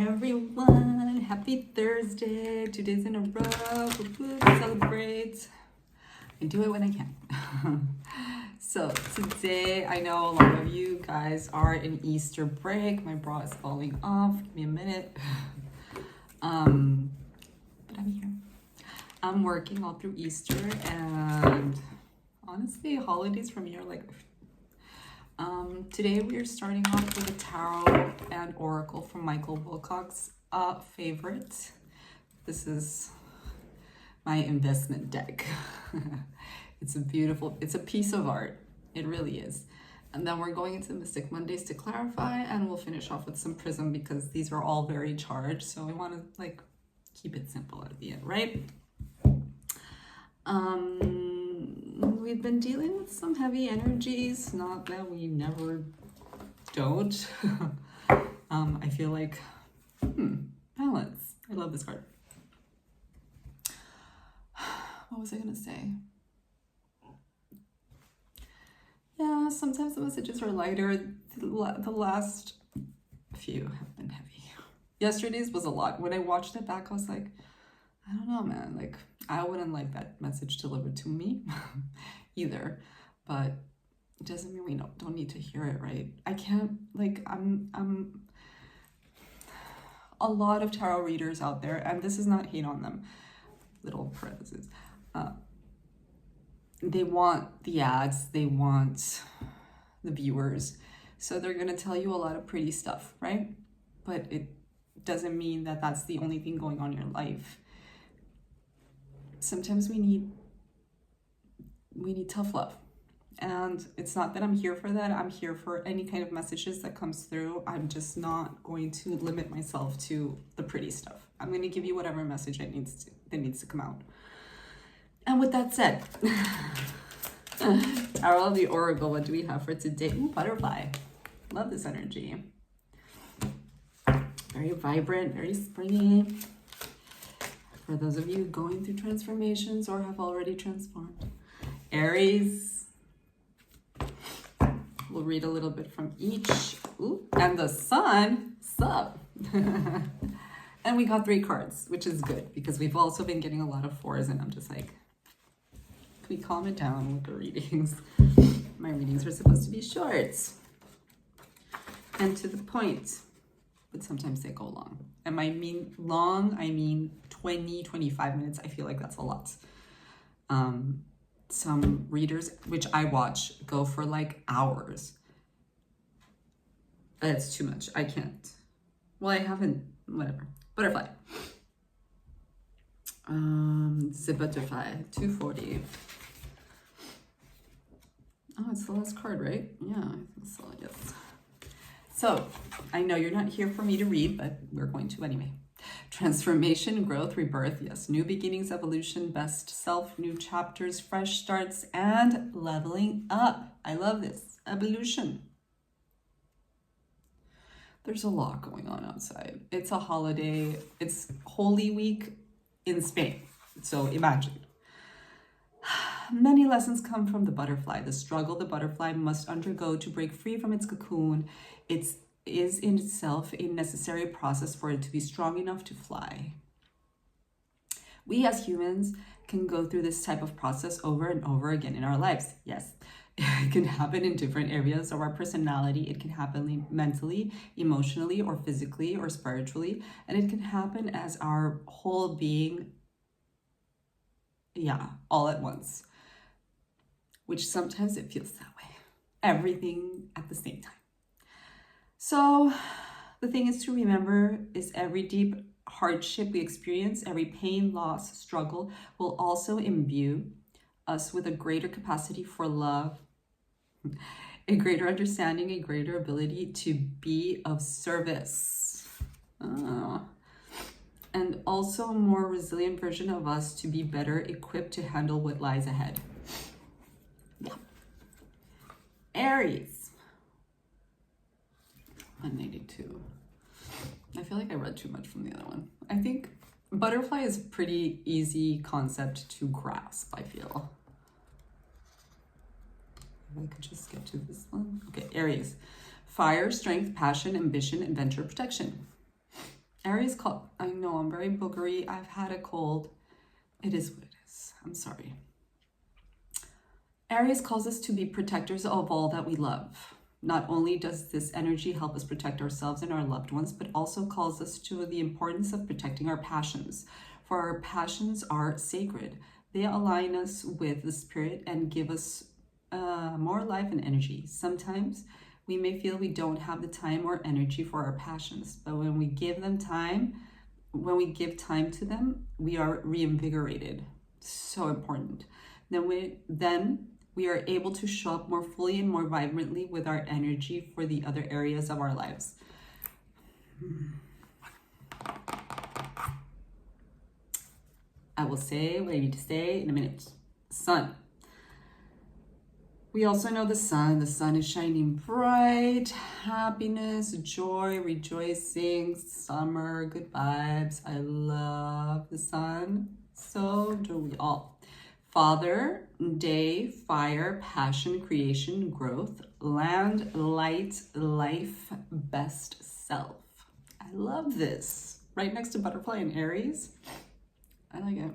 everyone, happy Thursday, 2 days in a row, celebrate. I do it when I can. So today, I know a lot of you guys are in Easter break. My bra is falling off, give me a minute. But I'm here. I'm working all through Easter, and honestly, holidays for me are like, today we are starting off with a tarot and oracle from Michael Wilcox's favorite. This is my investment deck. It's a piece of art. It really is. And then we're going into Mystic Mondays to clarify, and we'll finish off with some Prism because these are all very charged. So we want to like keep it simple at the end, right? We've been dealing with some heavy energies, not that we never don't. I feel like, balance. I love this card. What was I gonna say? Yeah, sometimes the messages are lighter. The last few have been heavy. Yesterday's was a lot. When I watched it back, I was like, I don't know, man. Like, I wouldn't like that message delivered to me either. But it doesn't mean we don't need to hear it, right? I can't, like, I'm a lot of tarot readers out there, and this is not hate on them, little parentheses. They want the ads, they want the viewers. So they're going to tell you a lot of pretty stuff, right? But it doesn't mean that that's the only thing going on in your life. Sometimes we need tough love. And it's not that I'm here for that. I'm here for any kind of messages that comes through. I'm just not going to limit myself to the pretty stuff. I'm going to give you whatever message that needs to come out. And with that said, Tarot of the Oracle, what do we have for today? Ooh, butterfly. Love this energy. Very vibrant, very springy. For those of you going through transformations or have already transformed. Aries. We'll read a little bit from each. Ooh, and the Sun. Sup? And we got 3 cards, which is good because we've also been getting a lot of 4s, and I'm just like, can we calm it down with the readings? My readings are supposed to be short and to the point, but sometimes they go long. And I mean long, I mean 20, 25 minutes. I feel like that's a lot. Some readers, which I watch, go for like hours. That's too much. I can't. Well, I haven't, whatever. Butterfly. It's a butterfly, 240. Oh, it's the last card, right? Yeah, I think so, yes. So, I know you're not here for me to read, but we're going to anyway. Transformation, growth, rebirth, yes. New beginnings, evolution, best self, new chapters, fresh starts, and leveling up. I love this. Evolution. There's a lot going on outside. It's a holiday. It's Holy Week in Spain. So imagine. Many lessons come from the butterfly. The struggle the butterfly must undergo to break free from its cocoon. It is in itself a necessary process for it to be strong enough to fly. We as humans can go through this type of process over and over again in our lives. Yes, it can happen in different areas of our personality. It can happen mentally, emotionally, or physically, or spiritually. And it can happen as our whole being, all at once. Which sometimes it feels that way. Everything at the same time. So the thing is to remember is every deep hardship we experience, every pain, loss, struggle will also imbue us with a greater capacity for love, a greater understanding, a greater ability to be of service. And also a more resilient version of us to be better equipped to handle what lies ahead. Yeah. Aries. 192. I feel like I read too much from the other one. I think butterfly is a pretty easy concept to grasp, I feel. If I could just get to this one. Okay, Aries. Fire, strength, passion, ambition, adventure, protection. Aries call. I know I'm very boogery. I've had a cold. It is what it is. I'm sorry. Aries calls us to be protectors of all that we love. Not only does this energy help us protect ourselves and our loved ones, but also calls us to the importance of protecting our passions. For our passions are sacred. They align us with the spirit and give us more life and energy. Sometimes we may feel we don't have the time or energy for our passions, but when we give time to them, we are reinvigorated. So important. Then we are able to show up more fully and more vibrantly with our energy for the other areas of our lives. I will say what I need to say in a minute. Sun. We also know the sun. The sun is shining bright. Happiness, joy, rejoicing, summer, good vibes. I love the sun. So do we all. Father, day, fire, passion, creation, growth, land, light, life, best self. I love this. Right next to butterfly and Aries. I like it.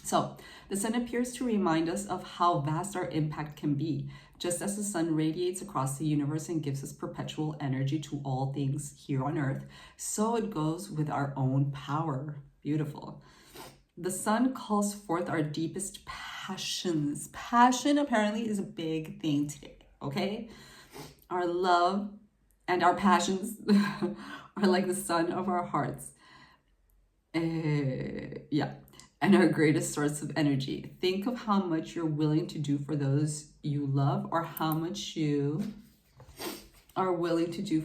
So the sun appears to remind us of how vast our impact can be. Just as the sun radiates across the universe and gives us perpetual energy to all things here on earth, so it goes with our own power. Beautiful. The sun calls forth our deepest passions. Passion apparently is a big thing today, okay? Our love and our passions are like the sun of our hearts. And our greatest source of energy. Think of how much you're willing to do for those you love, or how much you are willing to do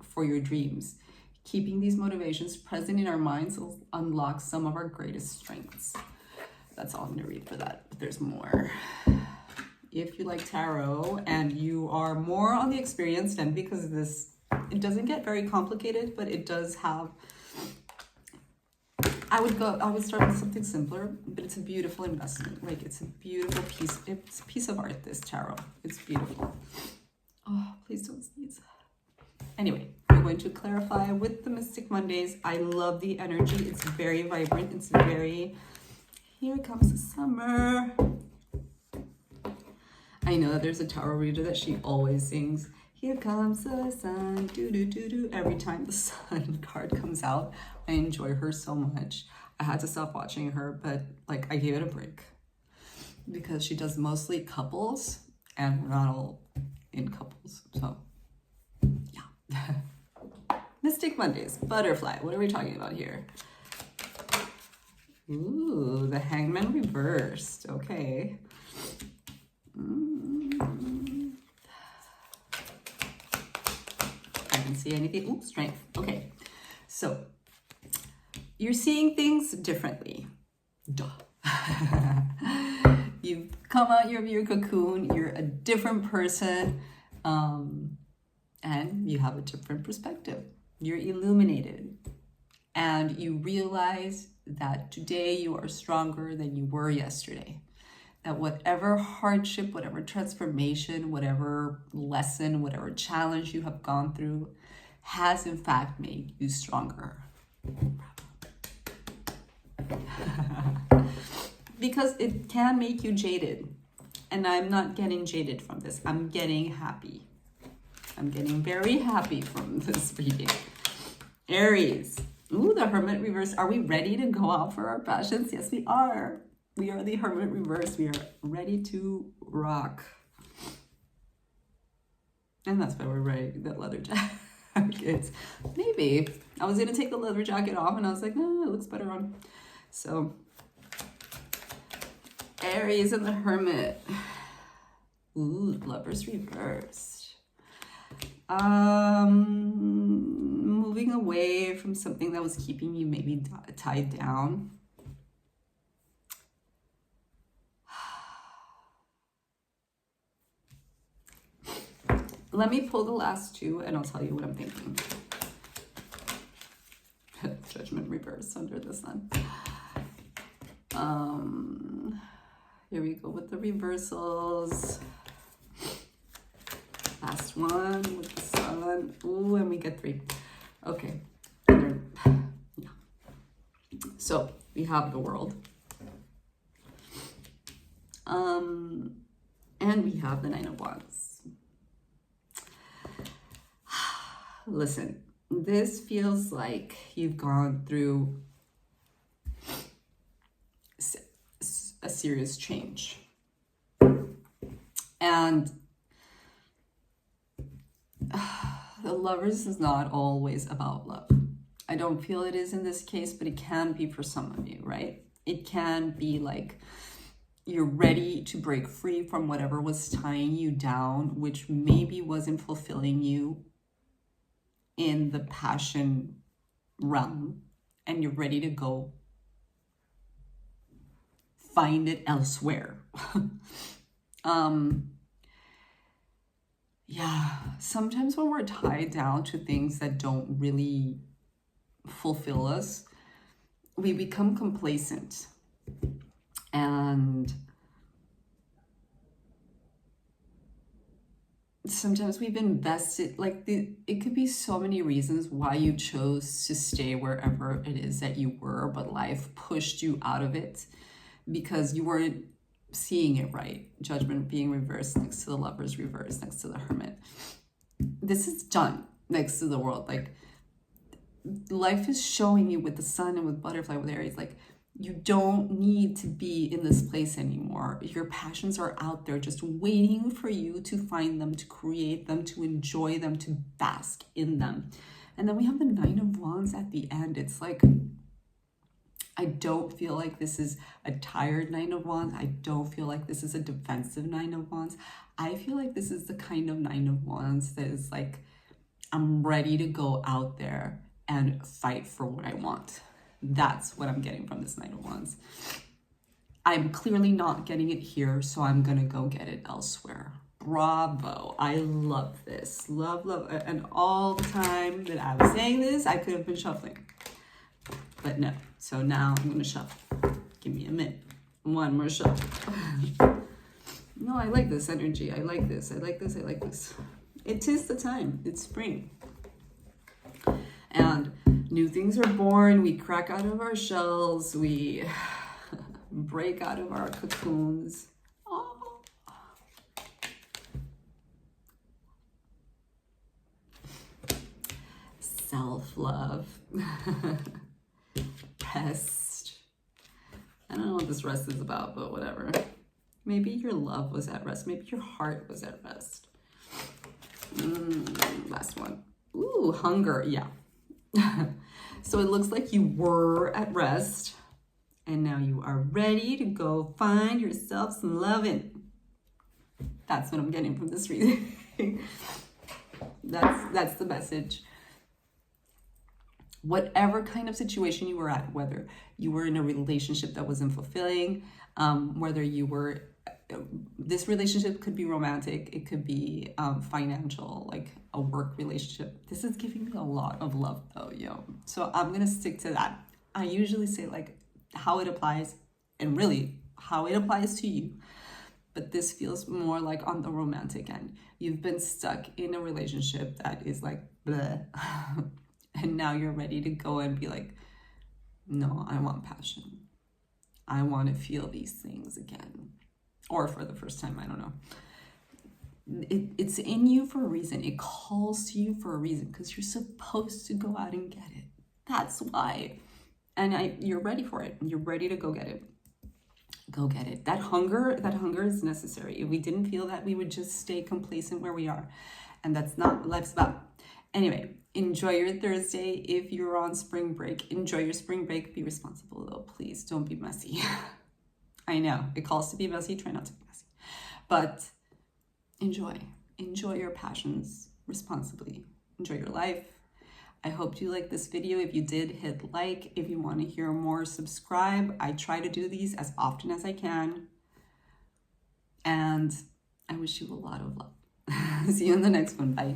for your dreams. Keeping these motivations present in our minds will unlock some of our greatest strengths. That's all I'm going to read for that, but there's more. If you like tarot and you are more on the experienced end, because it doesn't get very complicated, but it does have, I would start with something simpler, but it's a beautiful investment. Like, it's a beautiful piece. It's a piece of art, this tarot. It's beautiful. Oh, please don't sneeze. Anyway, we're going to clarify with the Mystic Mondays. I love the energy. It's very vibrant. It's very, here comes the summer. I know that there's a tarot reader that she always sings, here comes the sun, do. Every time the sun card comes out, I enjoy her so much. I had to stop watching her, but like, I gave it a break because she does mostly couples and we're not all in couples. So yeah. Mystic Mondays, butterfly. What are we talking about here? Ooh, the Hangman reversed. Okay. I can see anything. Ooh, strength. Okay. So you're seeing things differently. Duh. You've come out of your cocoon. You're a different person. And you have a different perspective. You're illuminated. And you realize that today you are stronger than you were yesterday. That whatever hardship, whatever transformation, whatever lesson, whatever challenge you have gone through has in fact made you stronger. Because it can make you jaded. And I'm not getting jaded from this. I'm getting happy. I'm getting very happy from this reading. Aries. Ooh, the Hermit reverse. Are we ready to go out for our passions? Yes, we are. We are the Hermit reverse. We are ready to rock. And that's why we're wearing the leather jackets. Maybe. I was going to take the leather jacket off and I was like, oh, it looks better on. So, Aries and the Hermit. Ooh, Lovers reversed. Moving away from something that was keeping you maybe tied down. Let me pull the last two and I'll tell you what I'm thinking. Judgment reverse under the sun. Here we go with the reversals. Last one with the sun. Ooh, and we get three. Okay. So we have the World. And we have the Nine of Wands. Listen, this feels like you've gone through a serious change. And the Lovers is not always about love. I don't feel it is in this case, but it can be for some of you, right? It can be like you're ready to break free from whatever was tying you down, which maybe wasn't fulfilling you in the passion realm, and you're ready to go find it elsewhere. Yeah, sometimes when we're tied down to things that don't really fulfill us, we become complacent. And sometimes we've invested, like it could be so many reasons why you chose to stay wherever it is that you were, but life pushed you out of it because you weren't seeing it right. Judgment being reversed next to the Lovers, reversed next to the Hermit. This is done next to the World. Like, life is showing you with the Sun and with Butterfly, with Aries, like, you don't need to be in this place anymore. Your passions are out there just waiting for you to find them, to create them, to enjoy them, to bask in them. And then we have the Nine of Wands at the end. It's like, I don't feel like this is a tired Nine of Wands. I don't feel like this is a defensive Nine of Wands. I feel like this is the kind of Nine of Wands that is like, I'm ready to go out there and fight for what I want. That's what I'm getting from this Nine of Wands. I'm clearly not getting it here, so I'm gonna go get it elsewhere. Bravo. I love this. Love, love. And all the time that I was saying this, I could have been shuffling. But no. So now I'm gonna shuffle. Give me a minute. One more shuffle. No, I like this energy. I like this. I like this. I like this. It is the time. It's spring. And new things are born. We crack out of our shells. We break out of our cocoons. Oh. Self-love. Rest. I don't know what this rest is about, but whatever. Maybe your love was at rest. Maybe your heart was at rest. Last one. Ooh, hunger. Yeah. So it looks like you were at rest and now you are ready to go find yourself some loving. That's what I'm getting from this reading. That's the message. Whatever kind of situation you were at, whether you were in a relationship that wasn't fulfilling, whether you were, this relationship could be romantic, it could be financial, like a work relationship. This is giving me a lot of love though, yo. So I'm gonna stick to that. I usually say like how it applies and really how it applies to you. But this feels more like on the romantic end. You've been stuck in a relationship that is like bleh. And now you're ready to go and be like, no, I want passion. I want to feel these things again. Or for the first time, I don't know. It's in you for a reason. It calls to you for a reason because you're supposed to go out and get it. That's why. And you're ready for it. You're ready to go get it. Go get it. That hunger is necessary. If we didn't feel that, we would just stay complacent where we are. And that's not what life's about. Anyway, enjoy your Thursday. If you're on spring break, enjoy your spring break. Be responsible though, please. Don't be messy. I know, it calls to be messy. Try not to be messy. But enjoy your passions responsibly. Enjoy your life. I hope you liked this video. If you did, hit like. If you want to hear more, subscribe. I try to do these as often as I can. And I wish you a lot of love. See you in the next one. Bye.